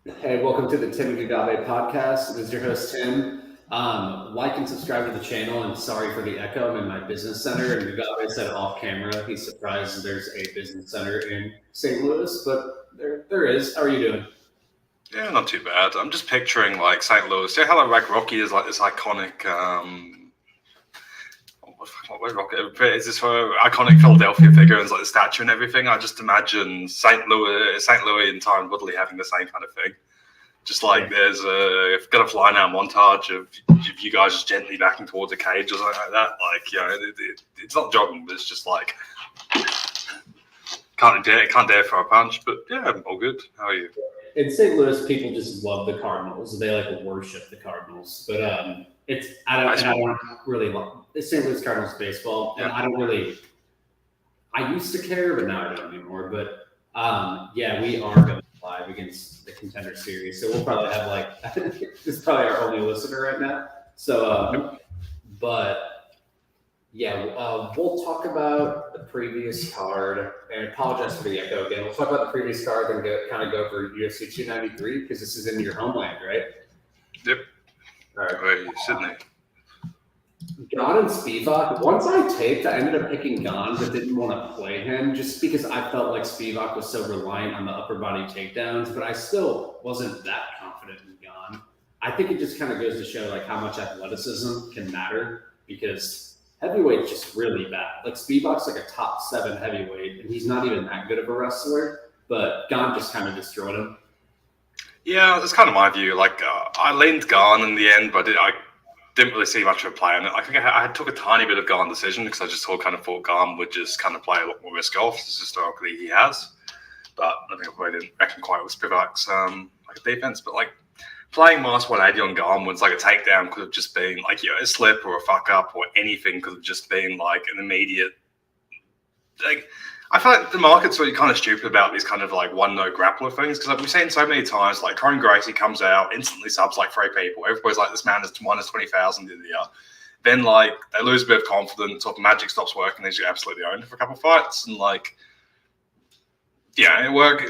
Hey, welcome to the Tim and Gugabe podcast. This is your host, Tim. Like and subscribe to the channel, and sorry for the echo. I'm in my business center, and Gugabe said off camera he's surprised there's a business center in St. Louis, but there is. How are you doing? Yeah, not too bad. I'm just picturing like St. Louis. You know how like Rocky is like this iconic what Rocky is this for iconic Philadelphia figure and like the statue and everything. I just imagine St. Louis and Tyron Woodley having the same kind of thing. Just like there's got a fly now montage of you guys just gently backing towards a cage or something like that. Like, you know, it's not jogging, but it's just like can't dare for a punch. But yeah, I'm all good. How are you? In St. Louis, people just love the Cardinals. They like worship the Cardinals. But I don't really love St. Louis Cardinals baseball, and I don't really. I used to care, but now I don't anymore. But we are going live against the Contender Series, so we'll probably have like this is probably our only listener right now. So, we'll talk about the previous card. And I apologize for the echo again. We'll talk about the previous card and go for UFC 293 because this is in your homeland, right? Yep. All right. Where are you, Sydney? Gon and Spivak. Once I taped, I ended up picking Gon, but didn't want to play him just because I felt like Spivak was so reliant on the upper body takedowns, but I still wasn't that confident in Gon. I think it just kind of goes to show like how much athleticism can matter because heavyweight's just really bad. Like Spivak's like a top 7 heavyweight, and he's not even that good of a wrestler. But Gon just kind of destroyed him. Yeah, that's kind of my view. Like I leaned Gon in the end, but I didn't really see much of a play on it. I think I took a tiny bit of Gon decision because I just thought Gon would just kind of play a lot more risk off, as historically he has. But I think I probably didn't reckon quite with Spivak's defense. But like playing minus 180 on Gon was like a takedown could have just been like, you know, a slip or a fuck up or anything could have just been like an immediate. Like I feel like the market's really kind of stupid about these kind of like one-note grappler things because like we've seen so many times like Corin Gracie comes out, instantly subs like 3 people. Everybody's like, this man is minus 20,000 in the year. Then like they lose a bit of confidence or the magic stops working, they just get absolutely owned for a couple of fights. And like, yeah, it worked.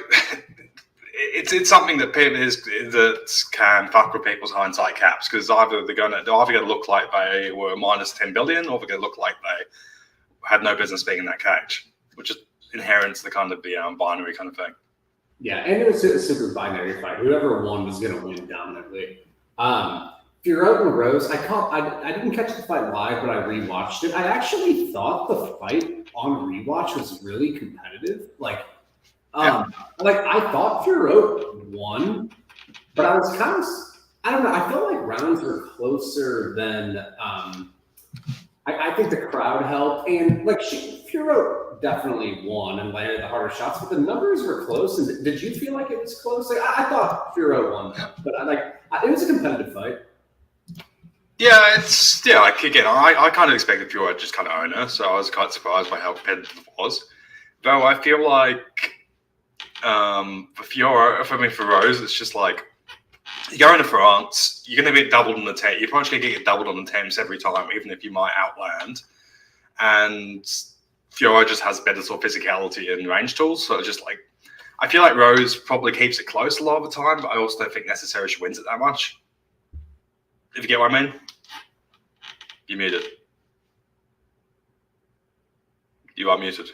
It's something that can fuck with people's hindsight caps because either they're going to look like they were minus 10 billion or they're going to look like they had no business being in that cage, which is inherent to the kind of the binary kind of thing. Yeah, and it was a super binary fight. Whoever won was going to win dominantly. Fierro and Rose, I didn't catch the fight live, but I rewatched it. I actually thought the fight on rewatch was really competitive. I thought Fierro won, but I was kind of, I don't know. I felt like rounds were closer than. I think the crowd helped, and Fierro definitely won and landed the harder shots, but the numbers were close. And did you feel like it was close? Like I thought Fierro won, but it was a competitive fight. Yeah, I kind of expected Fierro to just kind of own her, so I was quite surprised by how competitive it was. Though I feel like for Rose, it's just like you go into France, you're going to get doubled on the temp. You're probably going to get doubled on the temps every time, even if you might outland. And Fiora just has better sort of physicality and range tools. So it's just like, I feel like Rose probably keeps it close a lot of the time, but I also don't think necessarily she wins it that much. If you get what I mean. You're muted. You are muted.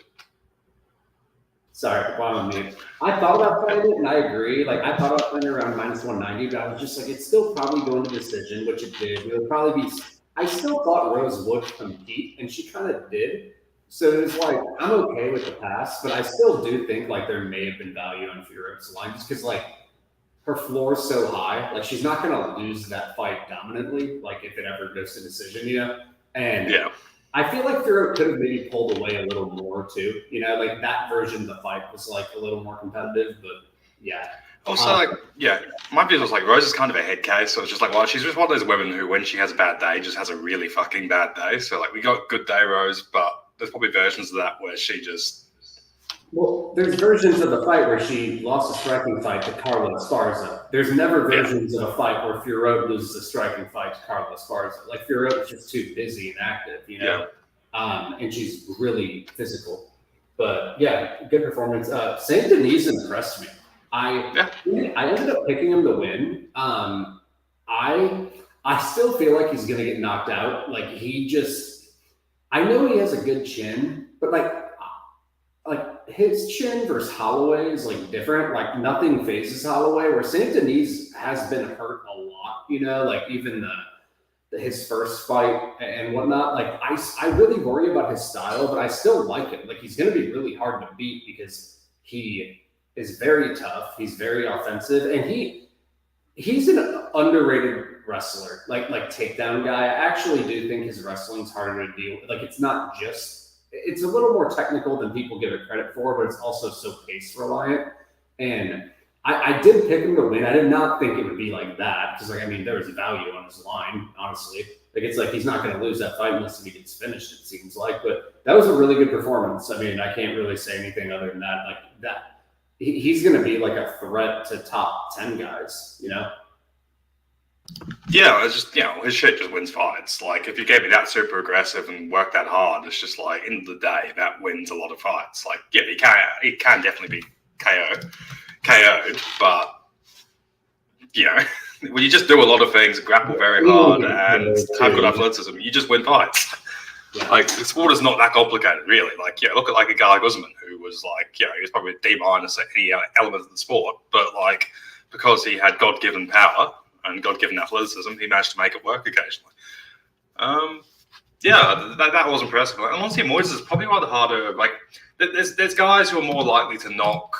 Sorry, while I'm mute. I thought about playing it, and I agree. Like, I thought about playing around minus 190, but I was just like, it's still probably going to decision, which it did. It would probably be. I still thought Rose would compete, and she kind of did. So it was like, I'm okay with the pass, but I still do think like there may have been value on Fiore's line just because like her floor is so high. Like, she's not going to lose that fight dominantly, like if it ever goes to decision, you know? And yeah. I feel like Fiora could have maybe pulled away a little more too. You know, like that version of the fight was like a little more competitive, but yeah. Also, my view was like Rose is kind of a head case. So it's just like, well, she's just one of those women who, when she has a bad day, just has a really fucking bad day. So like, we got good day Rose, but there's probably versions of that where she just. Well, there's versions of the fight where she lost a striking fight to Carla Esparza. There's never versions of a fight where Fiora loses a striking fight to Carla Esparza. Like, Fiora is just too busy and active, you know? Yeah. And she's really physical. But, yeah, good performance. Saint-Denis impressed me. I ended up picking him to win. I still feel like he's going to get knocked out. Like I know he has a good chin, but like his chin versus Holloway is like different. Like nothing phases Holloway, where Saint-Denis has been hurt a lot, like even his first fight and whatnot. Like I really worry about his style, but I still like him. Like he's going to be really hard to beat because he is very tough. He's very offensive, and he's an underrated wrestler, like takedown guy. I actually do think his wrestling's harder to deal with. Like it's a little more technical than people give it credit for, but it's also so pace reliant. And I did pick him to win. I did not think it would be like that because, there was value on his line, honestly. Like it's like he's not going to lose that fight unless he gets finished, it seems like. But that was a really good performance. I can't really say anything other than that. Like that, he's going to be like a threat to top 10 guys, Yeah, it's just, his shit just wins fights. Like, if you gave me that super aggressive and work that hard, it's just like, end of the day, that wins a lot of fights. Like, yeah, he can definitely be KO'd, but, when you just do a lot of things, grapple very hard, and have good athleticism, you just win fights. Yeah. Like, the sport is not that complicated, really. Like, look at like a guy like Usman, who was like, he was probably a D- at any element of the sport, but like, because he had God-given power and God-given athleticism, he managed to make it work occasionally. That was impressive. And honestly, Moises is probably rather harder. Like, there's guys who are more likely to knock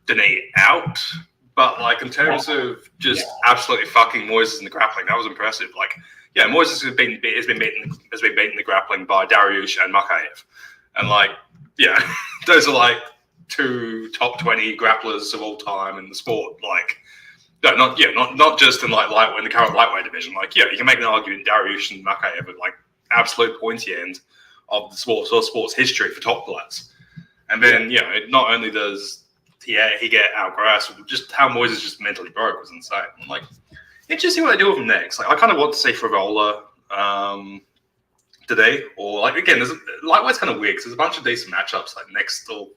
Denis out, but like in terms of just absolutely fucking Moises in the grappling, that was impressive. Like, Moises has been beaten in the grappling by Dariush and Makayev, and like, those are like 2 top 20 grapplers of all time in the sport. Like, no, not just in like lightweight, in the current lightweight division. Like, you can make an argument Dariush and Makayev are like absolute pointy end of the sport's history for top players. And then, not only does he get outgrassed, just how Moises just mentally broke was insane. I'm like, interesting what they do with him next. Like, I kind of want to see Favola today, or like again, lightweight's kind of weird because there's a bunch of decent matchups. Like next sort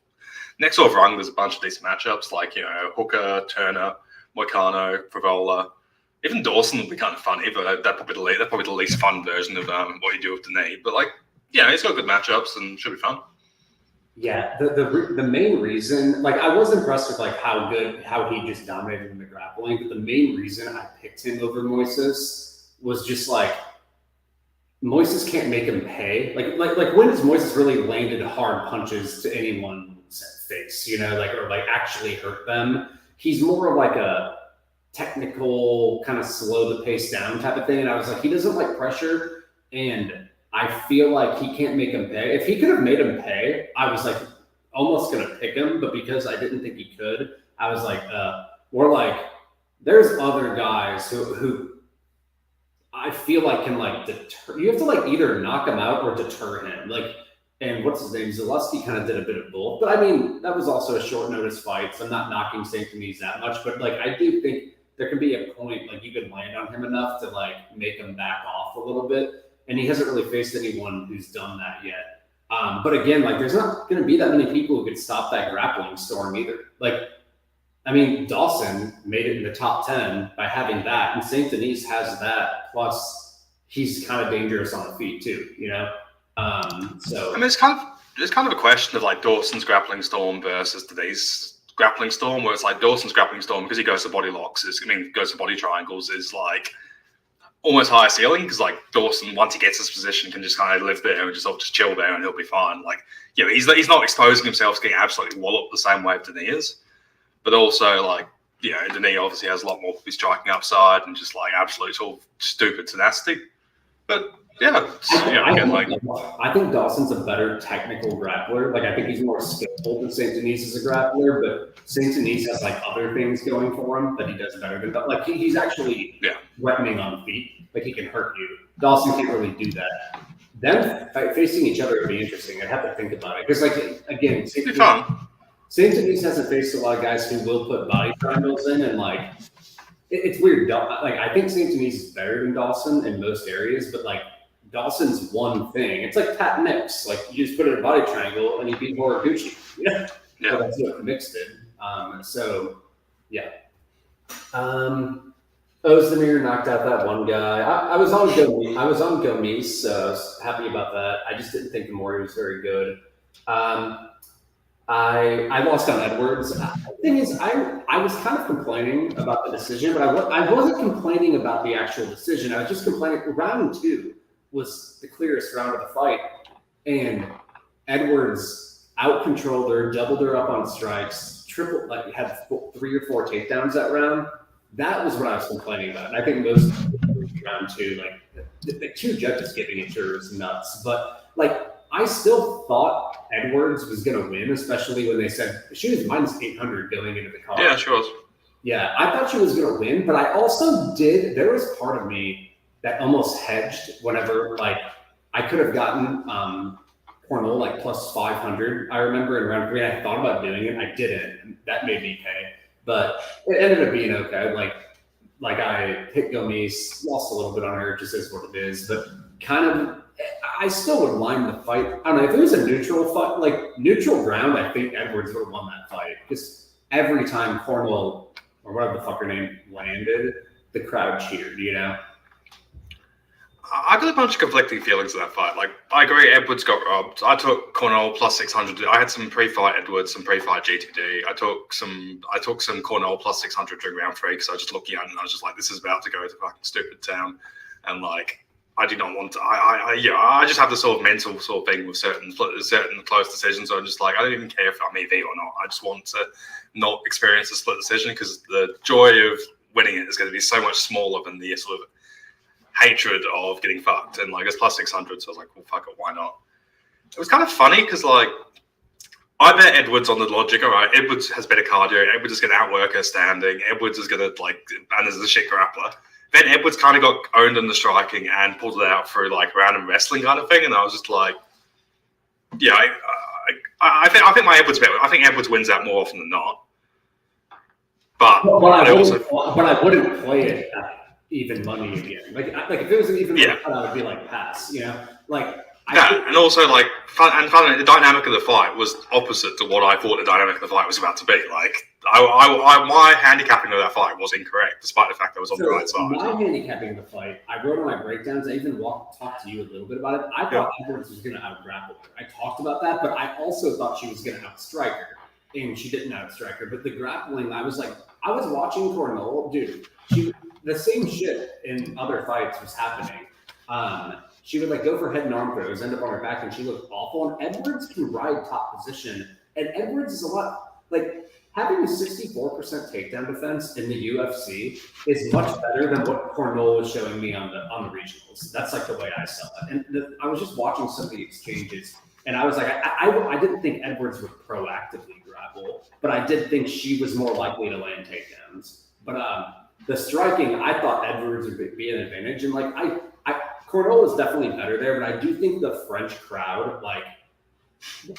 of rung, there's a bunch of decent matchups. Like Hooker, Turner, Moicano, Favola, even Dawson would be kind of funny, but that's probably the least fun version of what you do with Denis. But like, he's got good matchups and should be fun. Yeah, the main reason, like, I was impressed with like how he just dominated in the grappling, but the main reason I picked him over Moises was just like Moises can't make him pay. Like when has Moises really landed hard punches to anyone's face? Or actually hurt them? He's more of like a technical kind of slow the pace down type of thing. And I was like, he doesn't like pressure, and I feel like he can't make him pay. If he could have made him pay, I was like almost going to pick him, but because I didn't think he could, I was like, there's other guys who I feel like can like deter. You have to like either knock him out or deter him. Like, and what's his name? Zaleski kind of did a bit of both, but that was also a short notice fight. So I'm not knocking Saint-Denis that much, but like, I do think there can be a point, like you could land on him enough to like make him back off a little bit. And he hasn't really faced anyone who's done that yet. But again, like there's not going to be that many people who could stop that grappling storm either. Like, Dawson made it in the top 10 by having that, and Saint-Denis has that. Plus, he's kind of dangerous on the feet too. So it's kind of a question of like Dawson's grappling storm versus today's grappling storm, where it's like Dawson's grappling storm because he goes to body locks, goes to body triangles, is like almost higher ceiling because like Dawson, once he gets his position, can just kind of live there and just chill there and he'll be fine. Like, he's not exposing himself to getting absolutely walloped the same way Denis is, but also like, Denis obviously has a lot more striking upside and just like absolute sort of stupid tenacity. But I think Dawson's a better technical grappler. Like, I think he's more skillful than Saint-Denis as a grappler, but Saint-Denis has like other things going for him that he does better than. Like, he's actually threatening on the feet. Like, he can hurt you. Dawson can't really do that. Them facing each other would be interesting. I'd have to think about it because, like, again, Saint-Denis hasn't faced a lot of guys who will put body triangles in, and like, it's weird. Like, I think Saint-Denis is better than Dawson in most areas, but like, Dawson's one thing. It's like Pat Nix. Like, you just put in a body triangle and he beat Horiguchi. So that's what Nix did. So yeah. Ozdemir knocked out that one guy. I was on Gomis, so I was happy about that. I just didn't think Mori was very good. I lost on Edwards. The thing is, I was kind of complaining about the decision, but I wasn't complaining about the actual decision. I was just complaining. Round 2 was the clearest round of the fight, and Edwards out-controlled her, doubled her up on strikes, had 3 or 4 takedowns that round. That was what I was complaining about. And I think most round 2, the 2 judges giving it to her was nuts. But I still thought Edwards was going to win, especially when they said she was minus 800 going into the card. Yeah, she was. Yeah, I thought she was going to win, but I also there was part of me that almost hedged whenever, I could have gotten Cornell plus 500. I remember in round 3, I thought about doing it. I didn't. And that made me pay. But it ended up being okay. I hit Gomis, lost a little bit on her, just is what it is. But kind of, I still would line the fight. I don't know, if it was a neutral fight, neutral ground, I think Edwards would have won that fight. Because every time Cornwell, or whatever the fuck her name, landed, the crowd cheered, I got a bunch of conflicting feelings of that fight. I agree, Edwards got robbed. I took Cornell plus 600. I had some pre-fight Edwards, some pre-fight GTD. I took some Cornell plus 600 during round 3 because I was just looking at it and I was just like, this is about to go to fucking stupid town. And I do not want to. I just have this sort of mental sort of thing with certain close decisions. So I'm just I don't even care if I'm EV or not. I just want to not experience a split decision because the joy of winning it is going to be so much smaller than the sort of hatred of getting fucked. And it's plus 600, so I was like, well, fuck it, why not? It was kind of funny because I bet Edwards on the logic. All right, Edwards has better cardio. Edwards is going to outwork her standing. Edwards is going to and is a shit grappler. Then Edwards kind of got owned in the striking and pulled it out through random wrestling kind of thing, and I was just yeah, I think my Edwards better. I think Edwards wins that more often than not. But I wouldn't play it at even money again. If it was an even money, I would be pass. And also finally, the dynamic of the fight was opposite to what I thought the dynamic of the fight was about to be. My handicapping of that fight was incorrect, despite the fact that I was on the right side. My handicapping of the fight, I wrote on my breakdowns. I even talked to you a little bit about it. I thought Edwards was going to out-grapple her. I talked about that, but I also thought she was going to out-strike her, and she didn't out-strike her. But the grappling, I was watching Cornell, dude. The same shit in other fights was happening. She would go for head and arm throws, end up on her back, and she looked awful. And Edwards can ride top position, and Edwards is a lot having a 64% takedown defense in the UFC is much better than what Cornell was showing me on the regionals. That's the way I saw it. And I was just watching some of the exchanges, and I was I didn't think Edwards would proactively grapple, but I did think she was more likely to land takedowns. But the striking, I thought Edwards would be an advantage, and Cornell is definitely better there, but I do think the French crowd,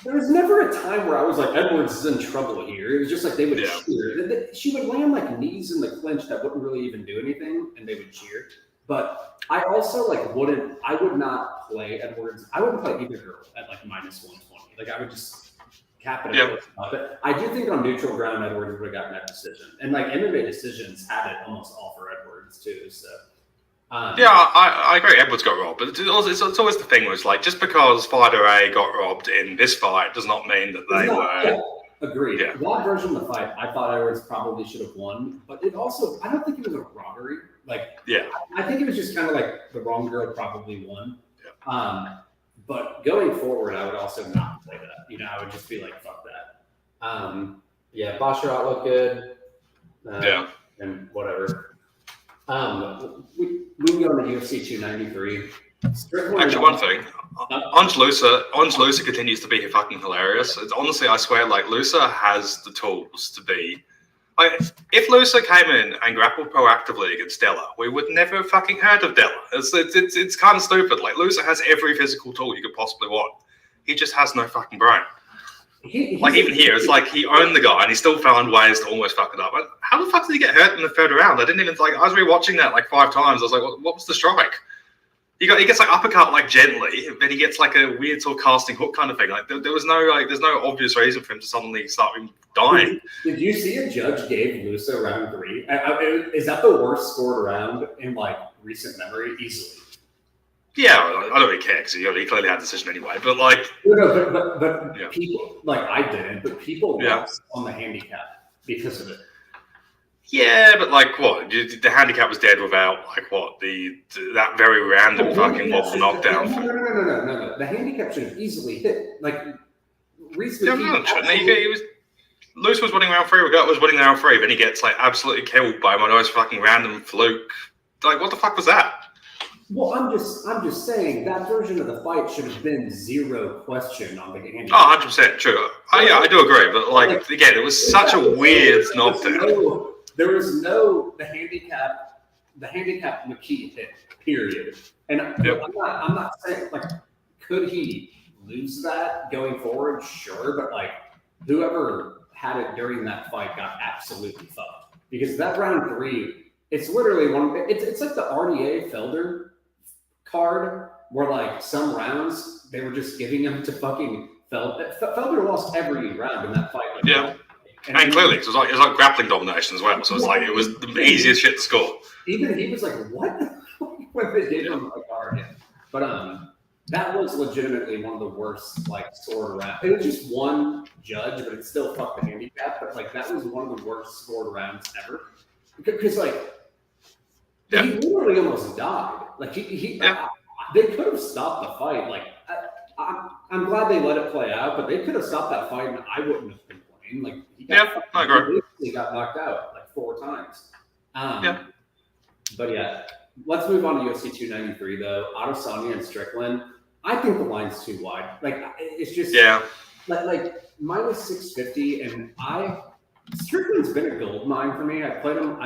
there was never a time where I was Edwards is in trouble here. It was just they would cheer. She would land knees in the clinch that wouldn't really even do anything, and they would cheer. But I also I would not play Edwards. I wouldn't play either girl at minus 120. I would just cap it. Yeah. But I do think on neutral ground, Edwards would have gotten that decision. And MMA decisions had it almost all for Edwards too. So. I agree. Edwards got robbed, but it's always the thing where it's just because fighter A got robbed in this fight does not mean that they were. Yeah, agreed. Yeah. That version of the fight, I thought Edwards probably should have won, but it also, I don't think it was a robbery. I think it was just kind of the wrong girl probably won. Yeah. But going forward, I would also not play that. I would just be fuck that. Basharat looked good. And whatever. We can go into UFC 293. Strickland. Actually, one thing. Lusa continues to be fucking hilarious. Honestly, I swear, Lusa has the tools to be. If Lusa came in and grappled proactively against Della, we would never have fucking heard of Della. It's kind of stupid. Lusa has every physical tool you could possibly want. He just has no fucking brain. Even here, it's he owned the guy and he still found ways to almost fuck it up. How the fuck did he get hurt in the third round? I didn't even I was rewatching that 5 times. I was what was the strike? he gets like uppercut like gently, then he gets like a weird sort of casting hook kind of thing. Like there was no like, there's no obvious reason for him to suddenly start dying. Did you see a judge gave Lusa round 3? Is that the worst scored round in like recent memory? Easily. Yeah, I don't really care because he clearly had a decision anyway. But like, but yeah. People like I didn't, but people lost on the handicap because of it. Yeah, but like what? The handicap was dead without like what that very random fucking wobble knockdown. No. The handicap should have easily hit. Like Reese he was Luce was winning round 3. Regatta was winning round 3. Then he gets like absolutely killed by one of those fucking random fluke. Like what the fuck was that? Well, I'm just saying that version of the fight should have been zero question on the handicap. Oh, 100% true. I do agree, but like again, it was such a weird knockdown. There was no the handicap McKee hit, period. And I'm not saying like could he lose that going forward? Sure, but like whoever had it during that fight got absolutely fucked. Because that round 3, it's literally it's like the RDA Felder card where like some rounds they were just giving him to fucking Felder. Felder lost every round in that fight. Like, yeah. And clearly, it was like grappling domination as well. So it was the easiest shit to score. Even he was like, "What?" when they gave him a card. Yeah. But that was legitimately one of the worst like scored rounds. It was just one judge, but it still fucked the handicap. But like that was one of the worst scored rounds ever because like he literally almost died. Like they could have stopped the fight. Like I'm glad they let it play out, but they could have stopped that fight, and I wouldn't have complained. Like I agree. He got knocked out like 4 times. But yeah, let's move on to UFC 293 though. Adesanya and Strickland. I think the line's too wide. Like it's just like minus 650, and Strickland's been a gold mine for me. I played him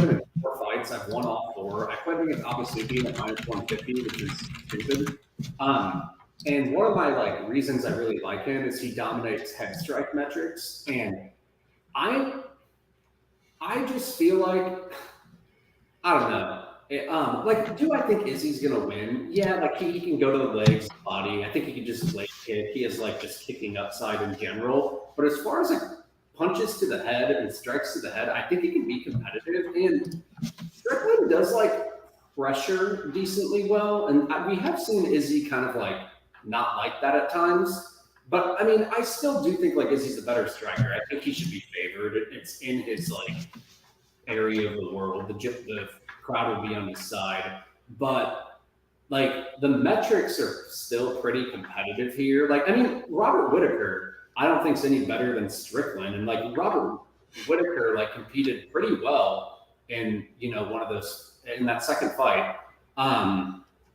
in 4 fights. I've won all 4. I played him against Abasuki at minus 150, which is stupid. And one of my like reasons I really like him is he dominates head strike metrics, and I just feel like I don't know. Like, do I think Izzy's gonna win? Yeah, like he can go to the legs, body. I think he can just leg kick. He has like just kicking upside in general. But as far as like punches to the head and strikes to the head, I think he can be competitive. And Strickland does like pressure decently well, and we have seen Izzy kind of like not like that at times. But I mean, I still do think like Izzy's the better striker. I think he should be favored. It's in his like area of the world. The crowd will be on his side, but like the metrics are still pretty competitive here. Like I mean, Robert Whittaker, I don't think is any better than Strickland, and like Robert Whittaker like competed pretty well in one of those in that second fight.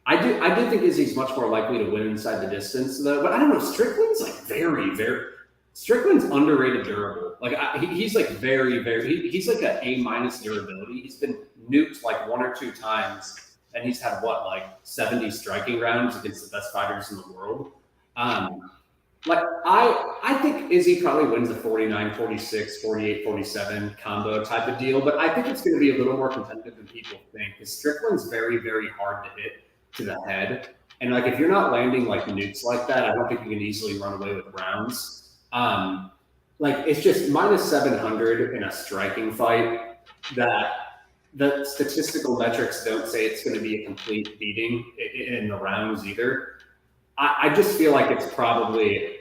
I do think Izzy's much more likely to win inside the distance, though. But I don't know. Strickland's like Strickland's underrated durable. Like he's like he's like an A- durability. He's been nuked like 1 or 2 times, and he's had like 70 striking rounds against the best fighters in the world. Like I think Izzy probably wins a 49-46, 48-47 combo type of deal, but I think it's going to be a little more competitive than people think because Strickland's very, very hard to hit to the head. And like if you're not landing like nukes like that, I don't think you can easily run away with rounds. Like it's just minus 700 in a striking fight that the statistical metrics don't say it's going to be a complete beating in the rounds either. I just feel like it's probably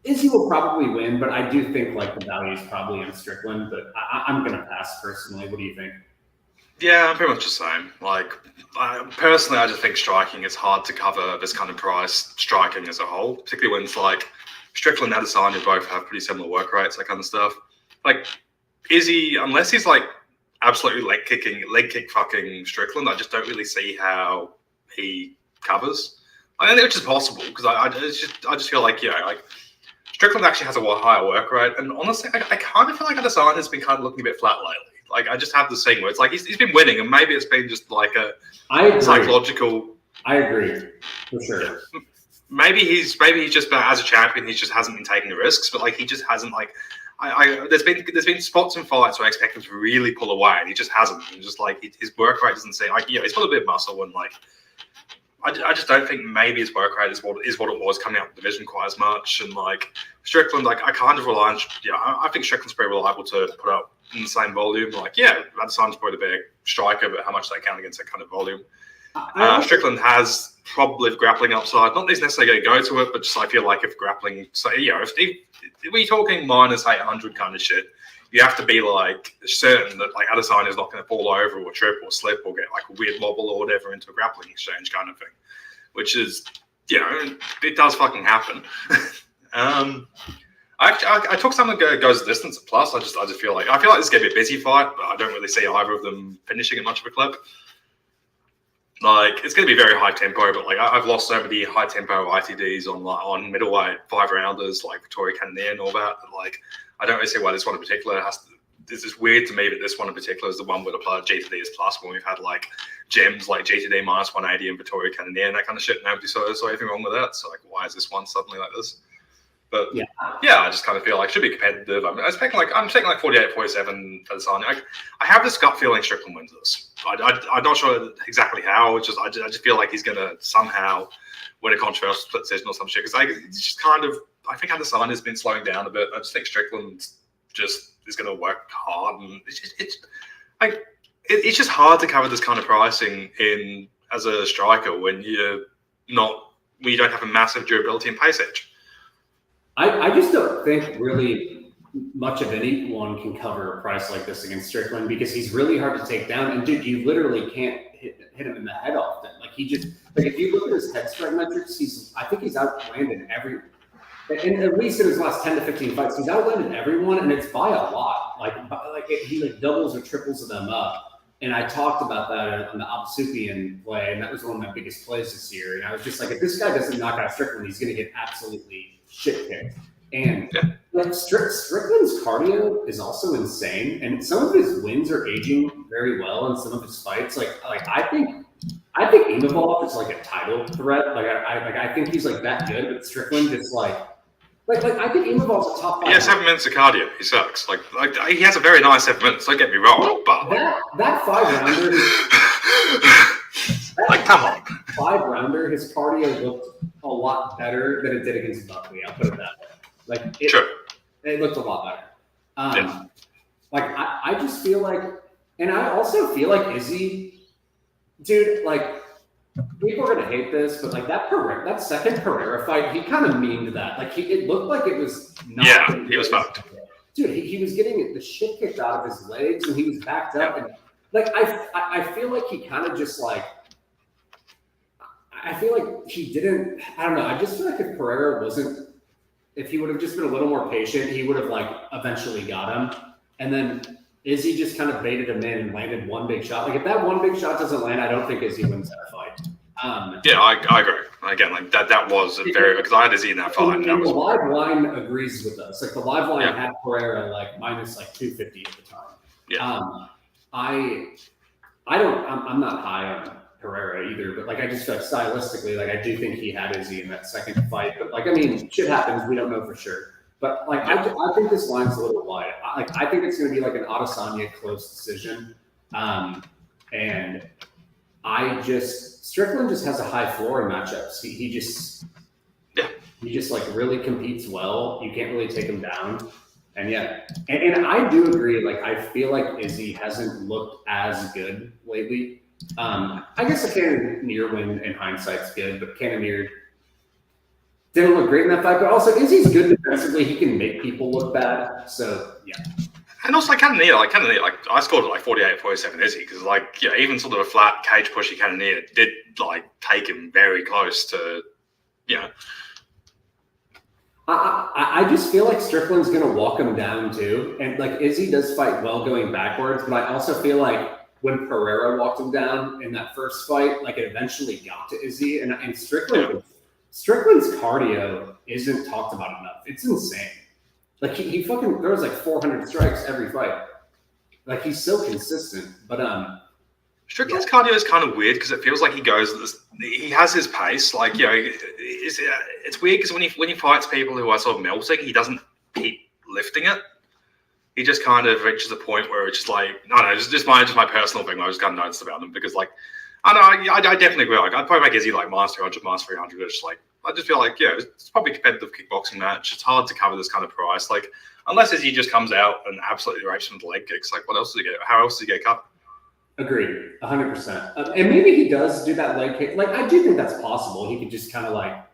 Izzy will probably win, but I do think like the value is probably on Strickland. But I'm going to pass personally. What do you think? Yeah, I'm pretty much the same. Like personally, I just think striking is hard to cover this kind of price. Striking as a whole, particularly when it's like Strickland and Adesanya both have pretty similar work rates, that kind of stuff. Like Izzy, unless he's like absolutely leg kick fucking Strickland, I just don't really see how he covers. I don't think which is possible because I just feel like like Strickland actually has a higher work rate, and honestly, I kind of feel like Adesanya has been kind of looking a bit flat lately. Like I just have this thing where it's like he's been winning, and maybe it's been just like a psychological. I agree for sure. Yeah. Maybe he's just as a champion, he just hasn't been taking the risks, but like he just hasn't like. There's been spots and fights where I expect him to really pull away, and he just hasn't. And just like his work rate doesn't seem like he's got a bit of muscle and like. I just don't think maybe his work rate is what it was coming out of the division quite as much. And like Strickland, like I kind of rely on, I think Strickland's pretty reliable to put up in the same volume. Like, Adesanya's probably the big striker, but how much they count against that kind of volume. Strickland has probably grappling upside. Not that he's necessarily going to go to it, but just I feel like if grappling, so if we're talking minus 800 kind of shit, you have to be like certain that like Adesanya is not going to fall over or trip or slip or get like a weird wobble or whatever into a grappling exchange kind of thing, which is, it does fucking happen. I took someone that goes the distance at plus. I just feel like this is going to be a busy fight, but I don't really see either of them finishing at much of a clip. Like, it's going to be very high tempo, but like I've lost so many high tempo ITDs on middleweight 5-rounders like Victoria Cannonier and all that. But like, I don't really see why this one in particular this is weird to me that this one in particular is the one with a GTD is plus when we've had like gems like GTD minus 180 and Victoria Cannonier and that kind of shit. Nobody saw anything wrong with that. So like, why is this one suddenly like this? But I just kind of feel like it should be competitive. I'm taking like 48-47 for Adesanya. I have this gut feeling Strickland wins this. I'm not sure exactly how. I just feel like he's going to somehow win a controversial split decision or some shit. Because it's just kind of, I think Adesanya has been slowing down a bit. I just think Strickland just is going to work hard, and it's just hard to cover this kind of pricing in as a striker when you don't have a massive durability and pace edge. I just don't think really much of anyone can cover a price like this against Strickland because he's really hard to take down. And dude, you literally can't hit him in the head often. Like if you look at his head strike metrics, I think he's outlanded and at least in his last 10 to 15 fights, he's outlanded everyone, and it's by a lot. He doubles or triples them up. And I talked about that on the Absupian play, and that was one of my biggest plays this year. And I was just like, if this guy doesn't knock out Strickland, he's going to get absolutely shit kicked. And like Strickland's cardio is also insane, and some of his wins are aging very well in some of his fights. Like I think Imavov is like a title threat. I think he's like that good, but Strickland is like I think Imavov's a top 5. Yeah, 7 minutes of cardio. He sucks. Like he has a very nice 7 minutes. Don't get me wrong, but that 5-rounder. Come on. 5-rounder, his cardio looked a lot better than it did against Buckley. I'll put it that way. It looked a lot better. I just feel like, and I also feel like Izzy, dude, like people are gonna hate this, but like that second Pereira fight, he kind of memed that. Like it looked like it was not. He was fucked. Dude, he was getting the shit kicked out of his legs, and he was backed up, and like I feel like he kind of just like. I feel like he didn't. I don't know. I just feel like if Pereira if he would have just been a little more patient, he would have like eventually got him. And then Izzy just kind of baited him in and landed one big shot. Like if that one big shot doesn't land, I don't think Izzy wins that fight. I agree. Again, like that was a very, because I had Izzy in that fight. And the live line agrees with us. Like the live line had Pereira like minus like 250 at the time. Yeah. I'm not high on Pereira either, but like I just feel like stylistically, like I do think he had Izzy in that second fight. But like I mean, shit happens. We don't know for sure. But like I think this line's a little wide. I think it's going to be like an Adesanya close decision. And Strickland just has a high floor in matchups. He just like really competes well. You can't really take him down. And and I do agree. Like I feel like Izzy hasn't looked as good lately. I guess a Cannonier win in hindsight's good, but Cannonier didn't look great in that fight. But also Izzy's good defensively. He can make people look bad. So And also Cannonier, I scored at 48-47 Izzy because even sort of a flat cage pushy Cannonier did like take him very close to I just feel like Strickland's gonna walk him down too, and like Izzy does fight well going backwards, but I also feel like when Pereira walked him down in that first fight, like it eventually got to Izzy, and Strickland's cardio isn't talked about enough. It's insane. Like he fucking throws like 400 strikes every fight. Like he's so consistent, but Strickland's cardio is kind of weird because it feels like he has his pace. Like it's weird because when he fights people who are sort of melting, he doesn't keep lifting it. He just kind of reaches a point where it's just like, I don't know, just my personal thing. I just kind of noticed about him because like I know, I definitely agree. Like, I'd probably make Izzy like minus 200, minus 300. Just like, I just feel like, yeah, it's probably a competitive kickboxing match. It's hard to cover this kind of price. Like, unless Izzy just comes out and absolutely rapes him with leg kicks, like, what else does he get? How else does he get cut? Agreed, 100%. And maybe he does do that leg kick. Like, I do think that's possible. He could just kind of like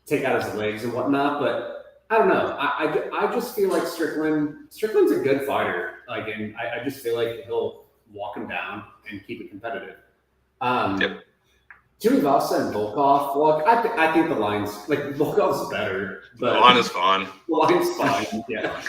take out his legs and whatnot. But I don't know. I just feel like Strickland's a good fighter. Like, and I just feel like he'll walk him down and keep it competitive. Yep. Tuivasa and Volkov. Well, I think the line's like Volkov's better, but The line is fine. The line's fine. Yeah.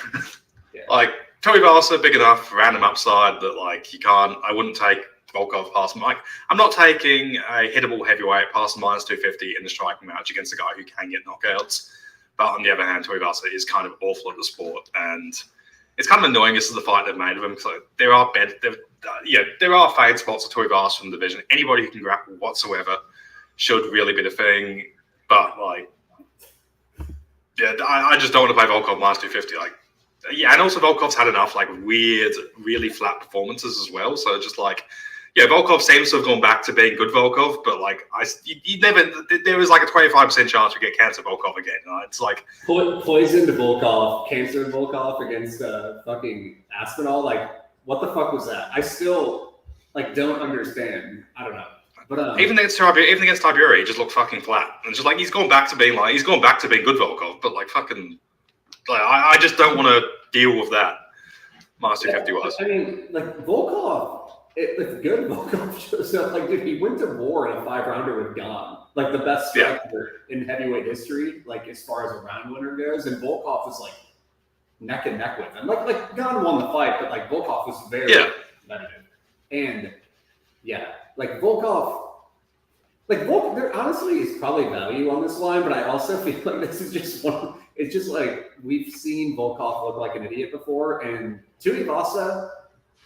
Like, Tuivasa big enough, random upside that like you can't. I wouldn't take Volkov past him. Like, I'm not taking a hittable heavyweight past minus 250 in the striking match against a guy who can get knockouts. But on the other hand, Tuivasa is kind of awful at the sport, and it's kind of annoying. This is the fight they've made of him. So there are fade spots of Tuivasa from the division. Anybody who can grapple whatsoever should really be the thing. But like, yeah, I just don't want to play Volkov minus 250. Like, yeah, and also Volkov's had enough like weird, really flat performances as well. So just like, yeah, Volkov seems to have gone back to being good Volkov, but like, you never. There was like a 25% chance we get cancer Volkov again. Right? It's like poisoned Volkov, cancer Volkov against fucking Aspinall. Like, what the fuck was that? I still like don't understand. I don't know. But even against Tiberi, he just looked fucking flat. And just like he's gone back to being good Volkov, but like fucking, like I just don't want to deal with that. Minus 250 was. I mean, like Volkov. If good Volkov shows up, like if he went to war in a 5-rounder with Gon, like the best striker in heavyweight history, like as far as a round winner goes, and Volkov was like neck and neck with him. Like Gon won the fight, but like Volkov was very competitive. And yeah, like Volkov, there honestly is probably value on this line, but I also feel like this is just one. It's just like we've seen Volkov look like an idiot before, and Tuivasa.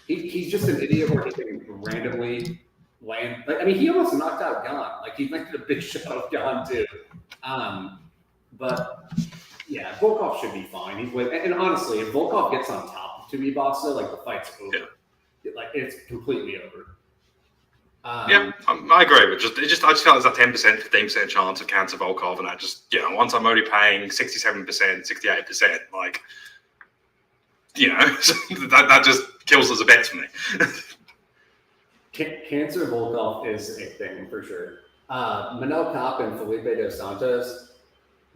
He's just an idiot where he can randomly land. Like, I mean, he almost knocked out Gon. Like, he landed a big shot of Gon, too. But, yeah, Volkov should be fine. And honestly, if Volkov gets on top of Tuivasa, like, the fight's over. Yeah. Like, it's completely over. I agree. But I just felt there's a 10%, 15% chance of cancer Volkov. And I just, once I'm already paying 67%, 68%, like, that just kills as a bet for me. Cancer Volkov is a thing for sure. Manel Kape and Felipe dos Santos.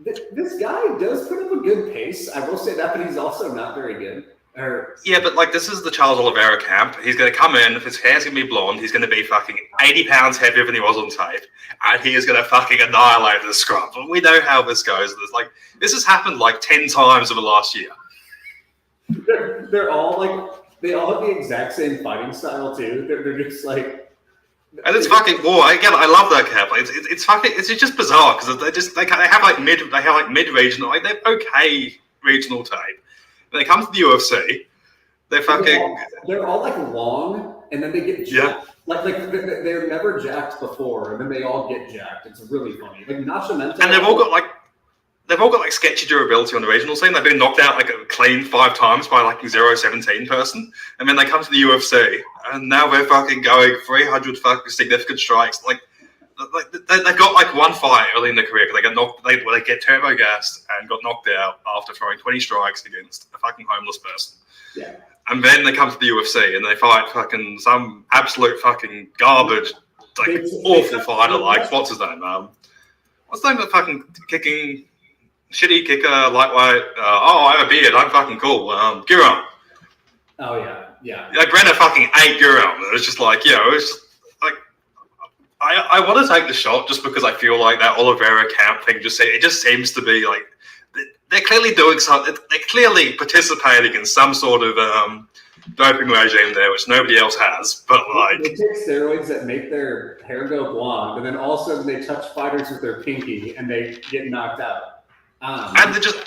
This guy does put up a good pace. I will say that, but he's also not very good. But like this is the Charles Oliveira camp. He's going to come in. If his hair's going to be blonde, he's going to be fucking 80 pounds heavier than he was on tape, and he is going to fucking annihilate the scrum. But we know how this goes. This has happened like 10 times over the last year. They're all like. They all have the exact same fighting style too. They're just like, and it's fucking war. Again, I love that cap. It's fucking. It's just bizarre because they have mid regional. Like they're okay regional tape. When they come to the UFC, they're all like long, and then they get jacked. Like they're never jacked before, and then they all get jacked. It's really funny. Like Nascimento, and they've all got sketchy durability on the regional scene. They've been knocked out like clean 5 times by like a 0-17 person. And then they come to the UFC and now they're fucking going 300 fucking significant strikes. Like they've got like one fight early in their career because they get turbo gassed and got knocked out after throwing 20 strikes against a fucking homeless person. Yeah. And then they come to the UFC and they fight fucking some absolute fucking garbage, like awful fighter. Like what's his name? What's the name of the fucking kicking? Shitty kicker, lightweight. I have a beard. I'm fucking cool. Guram. Oh yeah. Like Brenner fucking ate Guram. It was just like, it was just like I want to take the shot just because I feel like that Oliveira camp thing just seems to be like they're clearly doing something. They're clearly participating in some sort of doping regime there, which nobody else has. But like they take steroids that make their hair go blonde, and then all of a sudden they touch fighters with their pinky and they get knocked out. And they just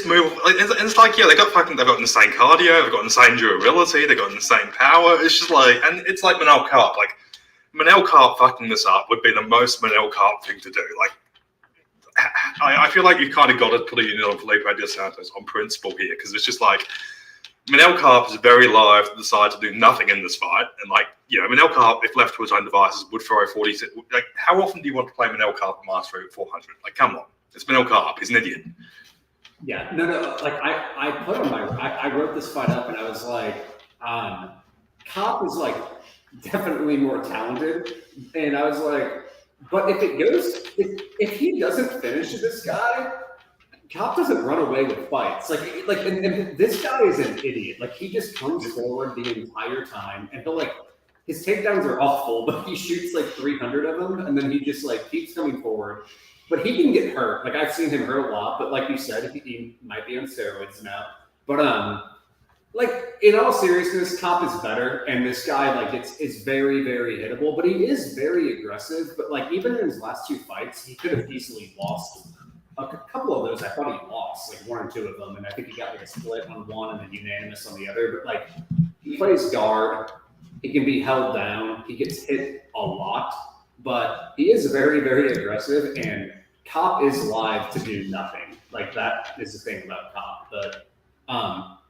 move. It's like they've got insane cardio, they've got insane durability, they've got insane power. It's just like, and it's like Manel Karp. Like Manel Karp fucking this up would be the most Manel Karp thing to do. Like I feel like you've kind of got to put a unit on Felipe dos Santos on principle here because it's just like Manel Carp is very live to decide to do nothing in this fight. And, like, you know, Manel Carp, if left to his own devices, would throw 40. Like, how often do you want to play Manel Carp at Master 400? Like, come on. It's Manel Carp. He's an idiot. Yeah. No. Like, I put on I wrote this fight up and I was like, Carp is, like, definitely more talented. And I was like, but if he doesn't finish this guy, Carp doesn't run away with fights. And this guy is an idiot. Like, he just comes forward the entire time, and his takedowns are awful, but he shoots like 300 of them, and then he just like keeps coming forward. But he can get hurt. Like, I've seen him hurt a lot, but like you said, he might be on steroids now. But like, in all seriousness, Carp is better, and this guy like is very, very hittable. But he is very aggressive. But like, even in his last 2 fights, he could have easily lost. A couple of those I thought he lost, like 1 or 2 of them, and I think he got like a split on one and a unanimous on the other. But like, he plays guard, he can be held down, he gets hit a lot, but he is very, very aggressive, and Carp is live to do nothing. Like, that is the thing about Carp. But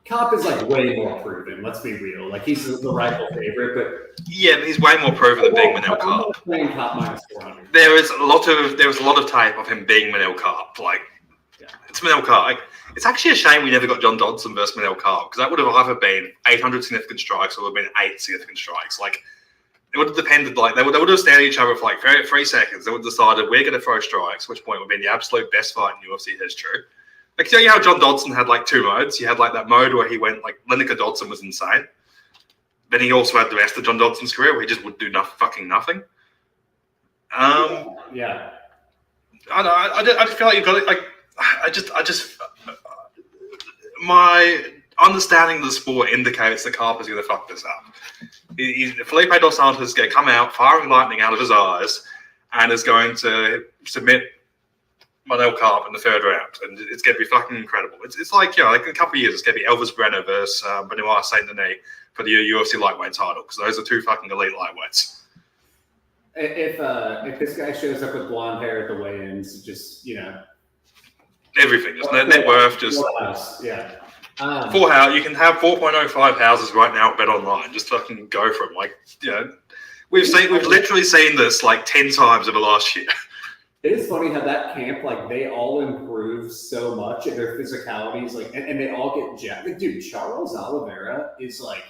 Carp is like way more proven. Let's be real. Like, he's the rightful favorite, but yeah, but he's way more proven than being Manel Carp. Playing Carp minus 400. There was a lot of tape of him being Manel Carp. Like, yeah. It's Manel Carp. Like, it's actually a shame we never got John Dodson versus Manel Carp, because that would have either been 800 significant strikes or it would have been 8 significant strikes. Like, it would have depended. Like, they would have stared at each other for like 3 seconds. They would have decided we're going to throw strikes, which point would have been the absolute best fight in UFC history. Like, you know how John Dodson had like 2 modes? You had like that mode where he went like Lineker Dodson was insane. Then he also had the rest of John Dodson's career where he just would do fucking nothing. Yeah. I just feel like you've got it. Like, I just my understanding of the sport indicates that Carp is going to fuck this up. Felipe Dos Santos is going to come out firing lightning out of his eyes and is going to submit Manel Carp in the 3rd round, and it's going to be fucking incredible. It's like, you know, like in a couple of years, it's going to be Elvis Brenner versus Benoit Saint-Denis for the UFC lightweight title, because those are 2 fucking elite lightweights. If this guy shows up with blonde hair at the weigh-ins, just, you know, everything, just net worth, just yeah. Full house. You can have 4.05 houses right now at Bet Online. Just fucking go for them. Like, you know, we've literally seen this like 10 times over the last year. It is funny how that camp, like, they all improve so much in their physicalities, like, and they all get jacked. Like, dude, Charles Oliveira is like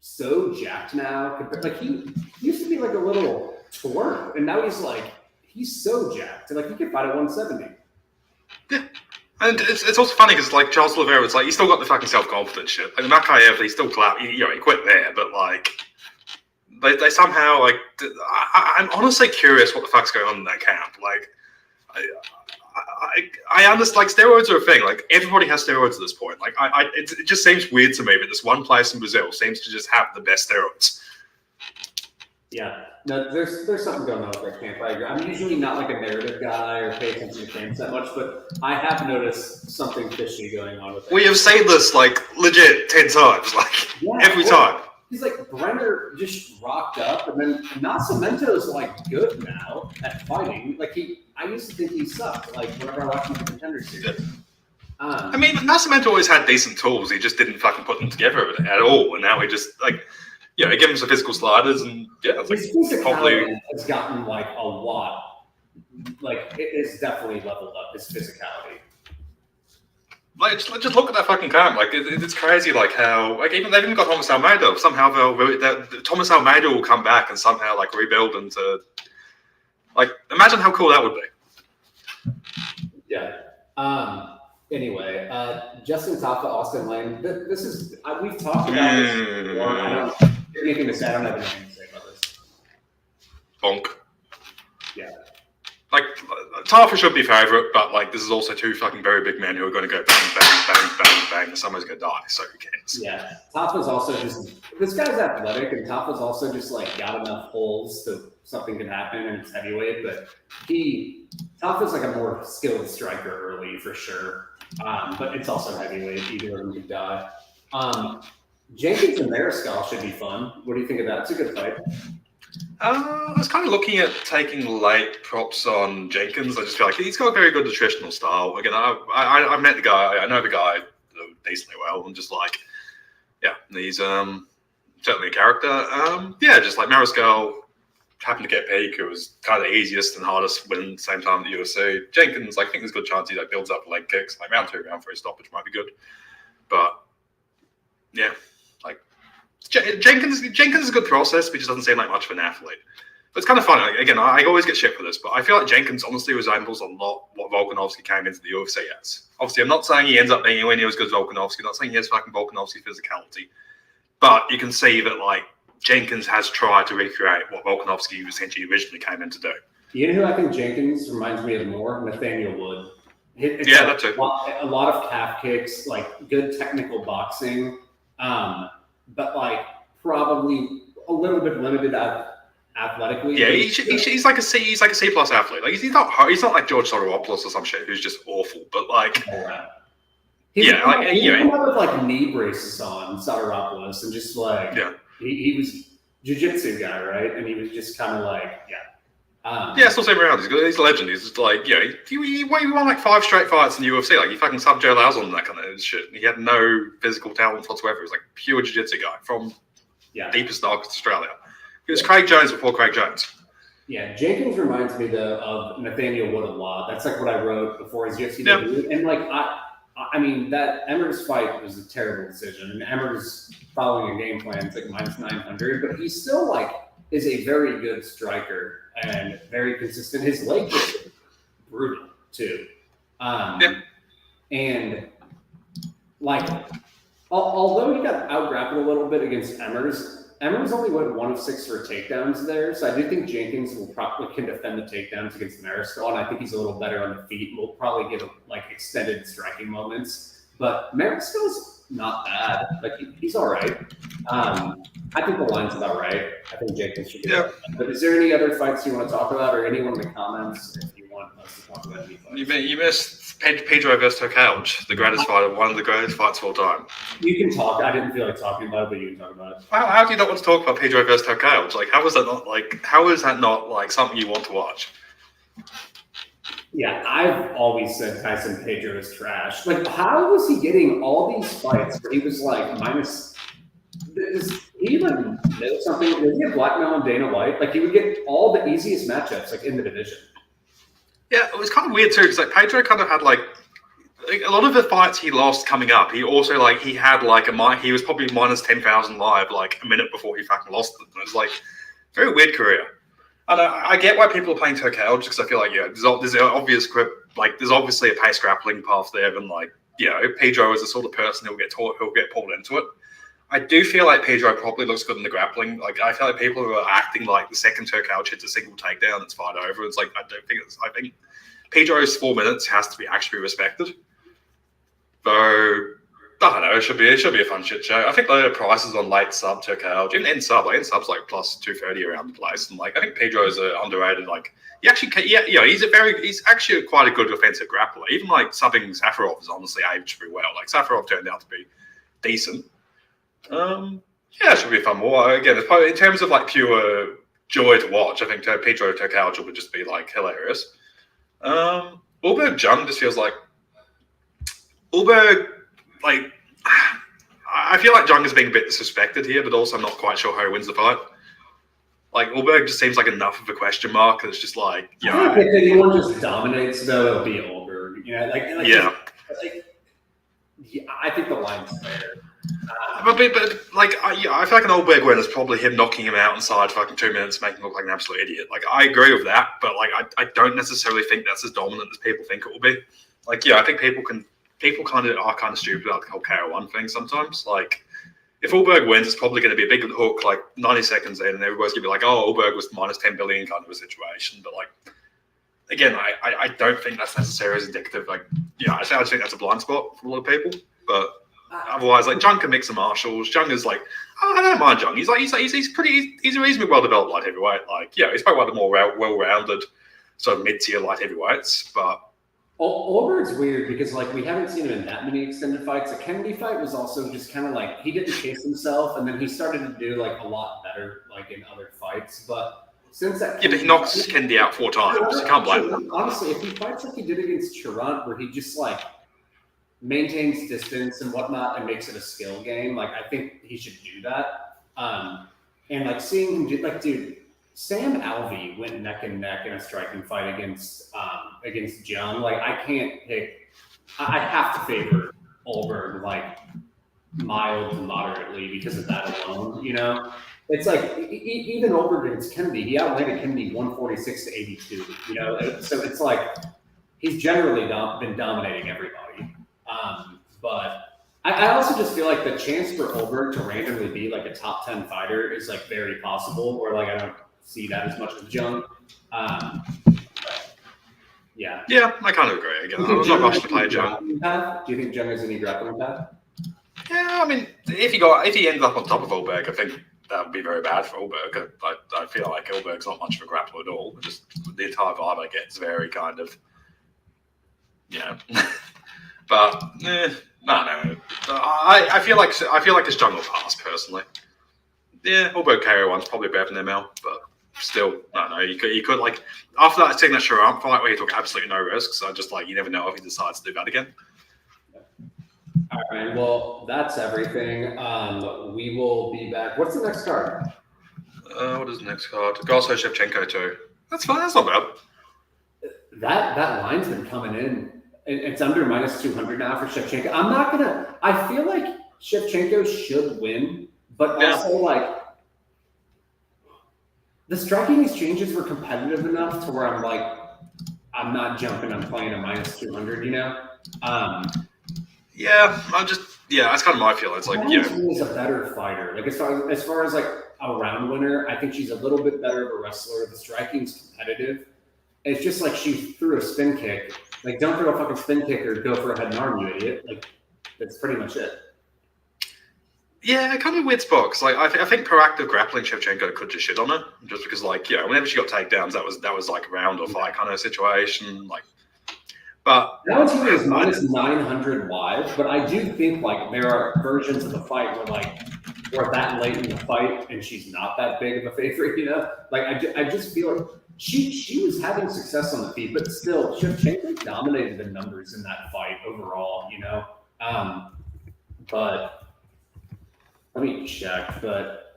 so jacked now. Like, he used to be like a little twerp, and now he's so jacked. Like, he could fight at 170. Yeah. And it's also funny because, like, Charles Oliveira, it's like, he's still got the fucking self-confidence shit. Like, Makayev, he's still he quit there, but like, they somehow, like, I'm honestly curious what the fuck's going on in that camp. Like, I understand, like, steroids are a thing. Like, everybody has steroids at this point. Like, it just seems weird to me that this one place in Brazil seems to just have the best steroids. Yeah, no, there's something going on with that camp. I agree. I'm usually not like a narrative guy or pay attention to camps that much, but I have noticed something fishy going on with that. We have seen this like legit 10 times, like every time. He's like, Brenner just rocked up, and then Nascimento's like good now at fighting. Like, I used to think he sucked. Like, whenever I watched him in the Contender Series. Yeah. I mean, Nascimento always had decent tools. He just didn't fucking put them together at all, and now he just like. Yeah, give him some physical sliders, and yeah, it's his physicality has gotten like a lot. Like, it has definitely leveled up his physicality. Like, just look at that fucking camp. Like, it's crazy. Like, how they've even got Thomas Almeida. Somehow Thomas Almeida will come back and somehow like rebuild into. Like, imagine how cool that would be. Yeah. Anyway, Justin Tafa, Austin Lane. This is we've talked about this before. I don't have anything to say. I don't have anything to say about this. Bonk. Yeah. Like, Tafa should be favourite, but like, this is also 2 fucking very big men who are going to go bang, bang, bang, bang, bang, and someone's going to die. So who cares? Yeah. Tafa's also just this guy's athletic, and Tafa's also just like got enough holes so something can happen, and it's heavyweight. But Tafa's like a more skilled striker early for sure. But it's also heavyweight. Either of them could die. Jenkins and Mariscal should be fun. What do you think of that? It's a good fight. I was kind of looking at taking late props on Jenkins. I just feel like he's got a very good nutritional style. Again, I've met the guy. I know the guy decently well. I'm just like, Yeah, he's certainly a character. Yeah, just like Mariscal happened to get Peak, who was kind of the easiest and hardest win at the same time at the UFC. Jenkins, I think there's a good chance he like builds up leg kicks. Like round 2, round 3 stoppage might be good. But yeah, like Jenkins is a good process, but he just doesn't seem like much of an athlete. But it's kind of funny. Like, again, I always get shit for this, but I feel like Jenkins honestly resembles a lot what Volkanovski came into the UFC as. Obviously, I'm not saying he ends up being anywhere near as good as Volkanovski. I'm not saying he has fucking Volkanovski physicality. But you can see that, like, Jenkins has tried to recreate what Volkanovski essentially originally came in to do. You know who I think Jenkins reminds me of more? Nathaniel Wood. That too. A lot of calf kicks, like good technical boxing, but like probably a little bit limited athletically. Yeah, he's like a C plus athlete. Like he's not like George Sotiropoulos or some shit who's just awful. But like, he had like knee braces on Sotiropoulos and just like he was jiu-jitsu guy, right? And he was just kind of like still same around. He's a legend. He's just like, he won like 5 straight fights in the UFC. Like, he fucking subbed Joe Lauzon and that kind of shit. He had no physical talent whatsoever. He was like pure jiu-jitsu guy from deepest, darkest Australia. He was Craig Jones before Craig Jones. Yeah, Jenkins reminds me of Nathaniel Wood a lot. That's like what I wrote before his UFC debut. And like, I mean, that Emmers fight was a terrible decision. And Emmers following a game plan is like minus 900, but he still like is a very good striker and very consistent. His leg kicks are brutal too. And like, although he got out-grappled a little bit against Emmers only went 1 of 6 for takedowns there. So I do think Jenkins will probably can defend the takedowns against Mariscal, and I think he's a little better on the feet. We'll probably get like extended striking moments. But Mariscal's not bad. Like he's all right. I think the line's about right. I think Jenkins should be right. But is there any other fights you want to talk about, or anyone in the comments if you want us to talk about any fights? You missed Pedro versus Tokauch, the greatest fight, one of the greatest fights of all time. You can talk. I didn't feel like talking about it, but you can talk about it. How do you not want to talk about Pedro versus Tokauch? Like, how is that not like something you want to watch? Yeah, I've always said Tyson Pedro is trash. Like, how was he getting all these fights where he was like minus? Does he even know something? Does he have blackmail on Dana White? Like, he would get all the easiest matchups like in the division. Yeah, it was kind of weird too because like Pedro kind of had like a lot of the fights he lost coming up. He also like he had like he was probably minus 10,000 live like a minute before he fucking lost it. It was like very weird career. And I get why people are playing Tokauch because I feel like there's an obvious grip, like there's obviously a pace grappling path there, and like Pedro is the sort of person who'll get pulled into it. I do feel like Pedro probably looks good in the grappling. Like I feel like people who are acting like the second Tokauch hits a single takedown, it's fight over. It's like I think Pedro's 4 minutes has to be actually respected. So I don't know. It should be a fun shit show. I think the prices on late sub Tokauch in sub's like plus 230 around the place, and like I think Pedro's underrated. Like he actually, he's actually quite a good offensive grappler. Even like subbing Safarov is honestly aged pretty well. Like Safarov turned out to be decent. It should be a fun war. Again, in terms of like pure joy to watch, I think Pedro Tokauch would just be like hilarious. Ulberg Jung just feels like Ulberg, like I feel like Jung is being a bit disrespected here, but also I'm not quite sure how he wins the fight. Like Ulberg just seems like enough of a question mark. It's just like if anyone just dominates though, it'll be Ulberg. I think the line's fair. But I feel like an Ulberg win is probably him knocking him out inside fucking 2 minutes, making him look like an absolute idiot. Like I agree with that, but like I don't necessarily think that's as dominant as people think it will be. Like I think people kind of stupid about the whole KO1 thing sometimes. Like if Ulberg wins, it's probably going to be a big hook like 90 seconds in, and everybody's going to be like, oh, Ulberg was minus 10 billion kind of a situation. But like again, I don't think that's necessarily as indicative. Like I just think that's a blind spot for a lot of people, but. Otherwise, like Jung can mix some martials. Jung is like, I don't mind Jung. He's a reasonably well developed light heavyweight. Like, he's probably one of the more well-rounded sort of mid-tier light heavyweights. But Ulberg's weird because like we haven't seen him in that many extended fights. The Kennedy fight was also just kind of like he didn't chase himself, and then he started to do like a lot better like in other fights. But since that, but he knocks Kennedy out 4 times. You can't blame him. Honestly, if he fights like he did against Charant, where he just like maintains distance and whatnot and makes it a skill game. Like, I think he should do that. And like seeing him do, like, dude, Sam Alvey went neck and neck in a striking fight against Jung. Like, I can't pick. I have to favor Olberg like mild to moderately because of that alone. You know, it's like even Olberg against Kennedy, he outlanded Kennedy 146 to 82. You know, so it's like he's generally been dominating everybody. But I also just feel like the chance for Olberg to randomly be like a top 10 fighter is like very possible, or like I don't see that as much as Jung. Yeah. Yeah, I kind of agree. Again, I was not rushed to play Jung. Do you think Jung has any grappling path? Yeah, I mean, if he ends up on top of Olberg, I think that would be very bad for Olberg. I feel like Olberg's not much of a grappler at all. Just the entire vibe I get is very kind of, but no. I feel like this Jung will pass personally. Yeah, Olberg KO one's probably better than ML, but still, no. You could like after that signature arm fight where he took absolutely no risks. I just like you never know if he decides to do that again. All right, well, that's everything. We will be back. What's the next card? What is the next card? Garso Shevchenko 2. That's fine. That's not bad. That line's been coming in. It's under -200 now for Shevchenko. I feel like Shevchenko should win, but also like the striking exchanges were competitive enough to where I'm like, I'm not jumping. I'm playing a -200. You know. That's kind of my feeling. It's like, is a better fighter. Like as far as like a round winner, I think she's a little bit better of a wrestler. The striking's competitive. It's just like she threw a spin kick. Like, don't throw a fucking spin kick or go for a head and arm, you idiot. Like, that's pretty much it. Yeah, kind of weird spot. Because like, I think proactive grappling Shevchenko could just shit on her, just because like, whenever she got takedowns, that was like round or fight kind of situation. Like, but now it's even -900 live. But I do think like there are versions of the fight where like we're that late in the fight and she's not that big of a favorite. You know, like I just feel like. She was having success on the feet, but still, Shevchenko dominated the numbers in that fight overall, you know. But let me check. But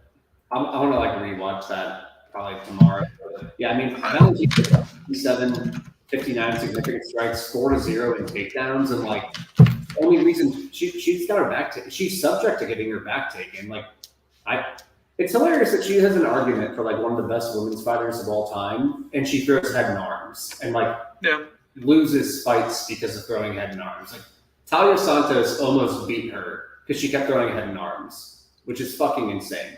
I want to like rewatch that probably tomorrow. But, yeah, I mean, Valentina 57, 59 significant strikes, 4-0 in takedowns, and like only reason she's got her back. She's subject to getting her back taken. Like It's hilarious that she has an argument for like one of the best women's fighters of all time, and she throws head and arms and like loses fights because of throwing head and arms. Like Talia Santos almost beat her because she kept throwing head and arms, which is fucking insane.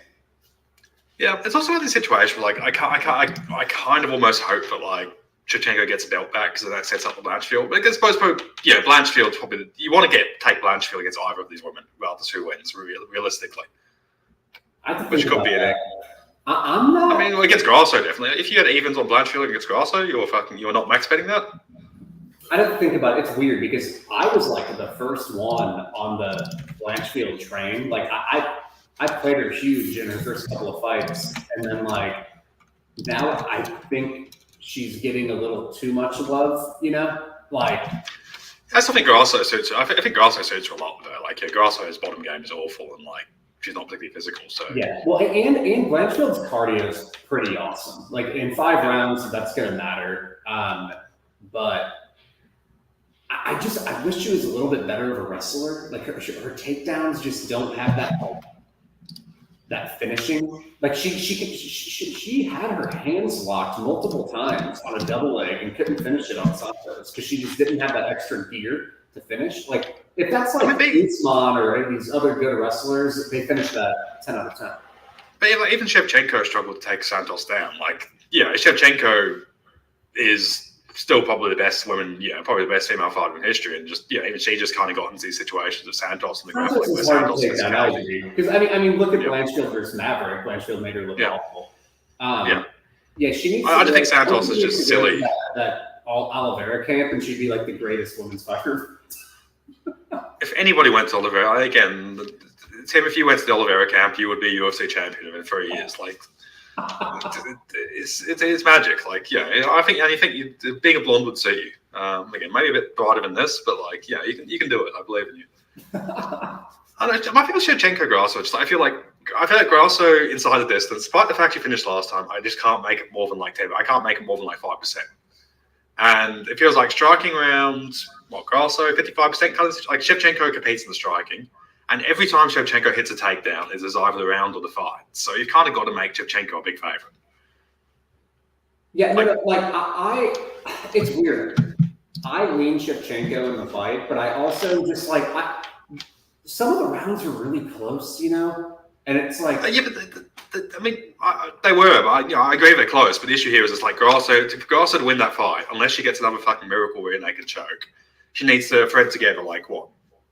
Yeah, it's also this situation where like I kind of almost hope that like Shevchenko gets a belt back because that sets up the Blanchfield. But I suppose Blanchfield's probably you want to take Blanchfield against either of these women, regardless who wins realistically. Which could be an egg. I'm not. I mean, against Grasso, definitely. If you had evens on Blanchfield against Grasso, you're not max betting that. I don't think about it. It's weird because I was like the first one on the Blanchfield train. Like I played her huge in her first couple of fights, and then like now I think she's getting a little too much love. You know, like. I still think Grasso suits her. I think Grasso suits her a lot though. Like Grasso's bottom game is awful, and like. She's not particularly physical, so yeah. Well, and Blanchfield's cardio is pretty awesome. Like in 5 rounds, that's going to matter. But I wish she was a little bit better of a wrestler. Like her takedowns just don't have that finishing. Like she had her hands locked multiple times on a double leg and couldn't finish it on Santos because she just didn't have that extra gear to finish. Like. If that's like Usman or these other good wrestlers, they finish that 10 out of 10. But yeah, like even Shevchenko struggled to take Santos down. Like, Shevchenko is still probably the best woman, probably the best female fighter in history, and just even she just kind of got into these situations of Santos and the ground. Santos is hard to take down. I agree. Because I mean, look at Blanchfield versus Maverick. Blanchfield made her look awful. She needs. I think Santos is just silly. That Oliveira camp, and she'd be like the greatest women's fighter. If anybody went to Oliveira, again, Tim, if you went to the Oliveira camp, you would be UFC champion in 3 years. Like, it's magic. Like, I think being a blonde would suit you. Again, maybe a bit brighter than this, but like, yeah, you can do it. I believe in you. I don't know, I think it's Shevchenko Grasso. I feel like Grasso inside the distance, despite the fact you finished last time, I just can't make it more than like 10. I can't make it more than like 5%. And it feels like striking around Grasso 55%. Like Shevchenko competes in the striking, and every time Shevchenko hits a takedown, it's either the round or the fight. So you've kind of got to make Shevchenko a big favorite. Yeah, it's weird. I lean Shevchenko in the fight, but I also just like some of the rounds are really close, you know, and it's like yeah, but I mean, they were. But I agree they're close. But the issue here is it's like Grasso to win that fight, unless she gets another fucking miracle where they can choke, she needs to thread together like what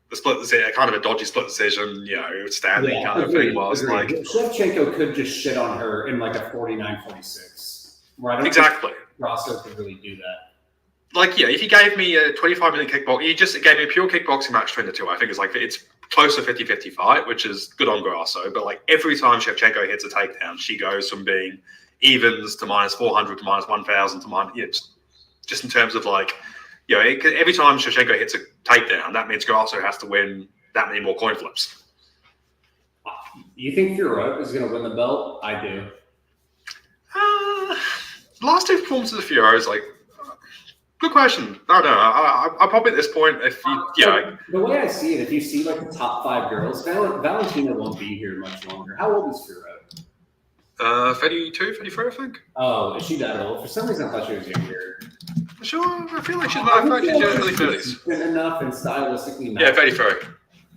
the split decision, kind of a dodgy split decision, you know, standing kind of thing. Was like Shevchenko could just shit on her in like a 49-46. Where I don't exactly. think Grasso could really do that. Like, yeah, if you gave me a 25-minute kickbox, you just gave me a pure kickboxing match between the two. I think it's close to 50-50 fight, which is good on Grasso. But like every time Shevchenko hits a takedown, she goes from being evens to -400 to -1,000 to minus. Yeah, just in terms of like, you know, every time Shevchenko hits a takedown, that means Grasso has to win that many more coin flips. You think Fiorot is going to win the belt? I do. Last two performances of Fiorot is like. Good question. I don't know. I probably at this point, if you, yeah. The way I see it, if you see like the top 5 girls, Valentina won't be here much longer. How old is Fiorot? 32, 33, I think. Oh, is she that old? For some reason, I thought she was younger. Sure, I feel like she's early 30s. Enough and stylistically. Yeah, 33. Okay.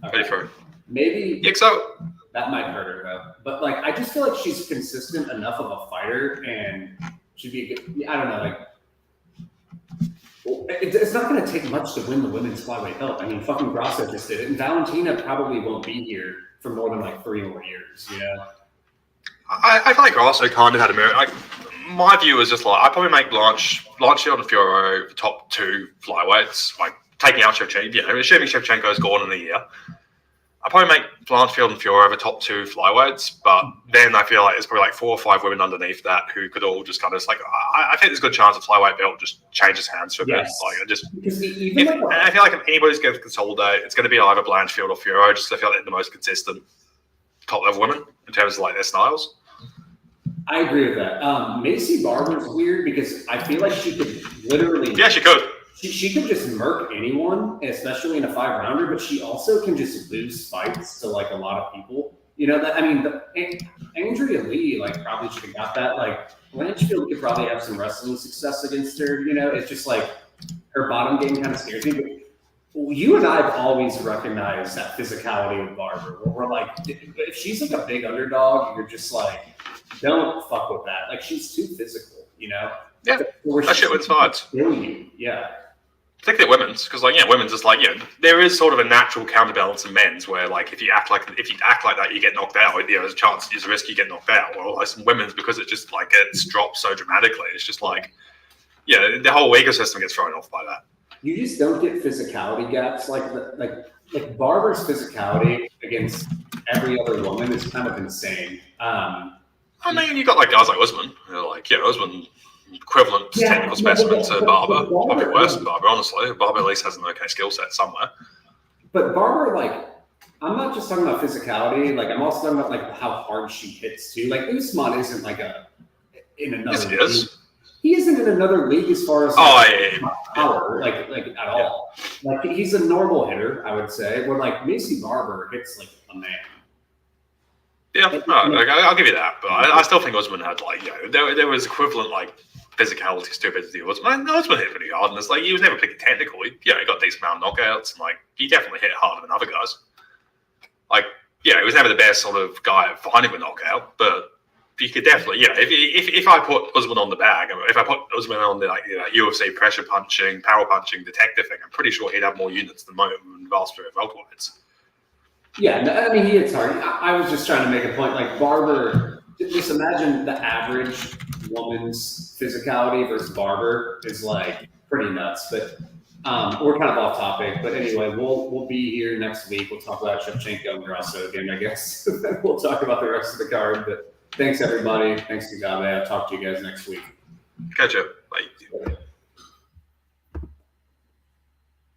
33. Maybe. Yeah, so that might hurt her though. But like, I just feel like she's consistent enough of a fighter, and she'd be a good. I don't know, like. It's not going to take much to win the women's flyweight belt. I mean, fucking Grasso just did it, and Valentina probably won't be here for more than like 3 more years. Yeah, I feel like Grasso kind of had a merit. Like, my view is just like I probably make Blanche and Fiorot the top 2 flyweights, like taking out Shevchenko. You know, assuming Shevchenko's gone in a year. I probably make Blanchfield and Fiorot the top 2 flyweights, but then I feel like there's probably like 4 or 5 women underneath that who could all just kind of like. I think there's a good chance the flyweight belt just changes hands for a bit. Like I feel like if anybody's going to consolidate, it's going to be either Blanchfield or Fiorot. Just I feel like they're the most consistent top level women in terms of like their styles. I agree with that. Macy Barber's weird because I feel like she could literally. Yeah, she could. She could just murk anyone, especially in a 5-rounder, but she also can just lose fights to like a lot of people. You know that I mean, Andrea Lee like probably should have got that. Like Blanchfield could probably have some wrestling success against her. You know, it's just like her bottom game kind of scares me. But you and I have always recognized that physicality with Barber, where we're like, if she's like a big underdog, you're just like, don't fuck with that. Like she's too physical. You know. Yeah, that shit wins fights. Yeah. Particularly women's, because like women's is like there is sort of a natural counterbalance in men's where like if you act like that you get knocked out. You know, there's a risk you get knocked out. Or like in women's because it just like it's dropped so dramatically. It's just like the whole ecosystem gets thrown off by that. You just don't get physicality gaps like Barber's physicality against every other woman is kind of insane. I mean, you got like guys like Usman, Usman. Equivalent technical specimen to Barber. Probably worse than Barber, honestly. Barber at least has an okay skill set somewhere. But Barber, like, I'm not just talking about physicality. Like, I'm also talking about like how hard she hits too. Like, Usman isn't like in another. Yes, he league. is. He isn't in another league as far as power, like at all. Like, he's a normal hitter, I would say. Where like Macy Barber hits like a man. Yeah, I'll give you that, but I still think Usman had like there was equivalent like physicality, stupidity. Usman hit pretty hard, and it's like he was never particularly technical. He got a decent amount of knockouts, and like he definitely hit harder than other guys. Like he was never the best sort of guy at finding a knockout, but he could definitely if I put Usman on the bag, if I put Usman on the UFC pressure punching, power punching, detective thing, I'm pretty sure he'd have more units than the vast majority of welterweights. Yeah, no, I mean, he hits hard. I was just trying to make a point. Like, Barber, just imagine the average woman's physicality versus Barber is, like, pretty nuts. But we're kind of off topic. But anyway, we'll be here next week. We'll talk about Shevchenko and Grasso again, I guess. We'll talk about the rest of the card. But thanks, everybody. Thanks, Gugabe. I'll talk to you guys next week. Catch up. Bye.